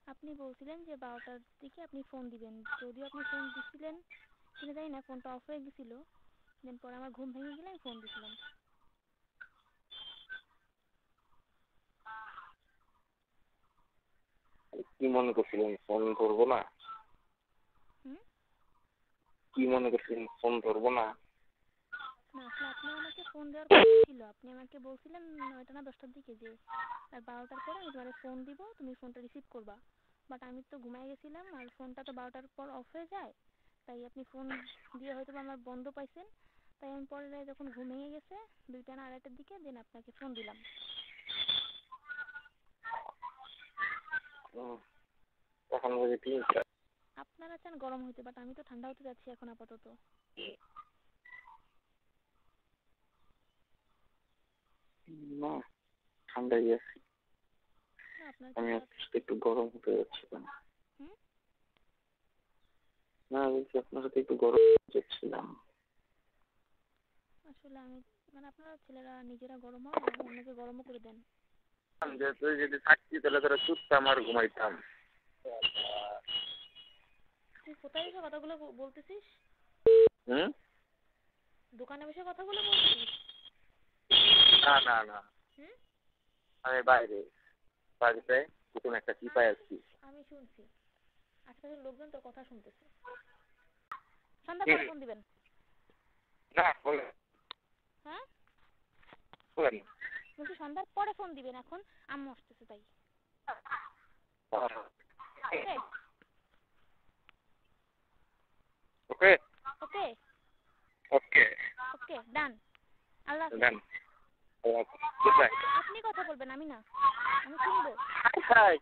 আপনি বলছিলেন যে 12টার দিকে আপনি ফোন দিবেন, যদিও আপনি ফোন দিছিলেন কিনা জানি না, ফোনটা অফ হয়ে গেছিল। দেন পরে আমার ঘুম ভেঙে গেলে আমি ফোন দিছিলাম। কি মনে করছিলেন ফোন ধরবো না? হুম? কি মনে করছিলেন ফোন ধরবো না? না, আসলে আপনার আমাকে ফোন দেওয়ার কথা ছিল। আপনি আমাকে বলছিলেন 9টা না 10টার দিকে যে 12টার পরে আমি তোমার ফোন দিব, তুমি ফোনটা রিসিভ করবা। বাট আমি তো ঘুমাই গেছিলাম, আর ফোনটা তো 12টার পর অফ হয়ে যায়। তাই আপনি ফোন দিয়ে হয়তো আমার বন্ধ পাইছেন। তাই আমি পরে যখন ঘুম ভেঙে গেছে 2টা না 2:30টার দিকে, দেন আপনাকে ফোন দিলাম। এখন বুঝি 3টা। আপনারা চান গরম হইতে, বাট আমি তো ঠান্ডা হতে যাচ্ছি এখন আপাতত। না, ঠান্ডাই আছি। না, আপনার আমি চেহারা। আপনার সাথে একটু গরম হতে যাচ্ছিলাম। হুম? না, বলছি আপনার সাথে একটু গরম হতে যাচ্ছিলাম। আসলে আমি আপনারা ছেলেরা নিজেরা গরম হন এবং অন্যকে গরমও করে দেন। যে তুই যদি থাকতি তাহলে তোরা চুপতাম আর ঘুমাইতাম। তুই কোথায় এসে কথাগুলো বলতেছিস? হুম? দোকানে বসে কথাগুলো বলতেছিস? না না না, হুম? আমি বাইরে বাড়িতে নতুন একটা চিপাই আছি। আমি শুনছি, আশপাশের লোকজন তোর কথা শুনতেছে। সন্ধ্যার পরে ফোন দিবেন। না বলে হ্যাঁ, বলেন। বলছি সন্ধ্যার পরে ফোন দিবেন, এখন আম্মু আসতেছে তাই। ওকে? ওকে ওকে? ওকে ওকে, ডান। আল্লাহ হাফেজ। দেন। Good bye. আপনি কথা বলবেন, আমি না। আমি শুনবো। হাই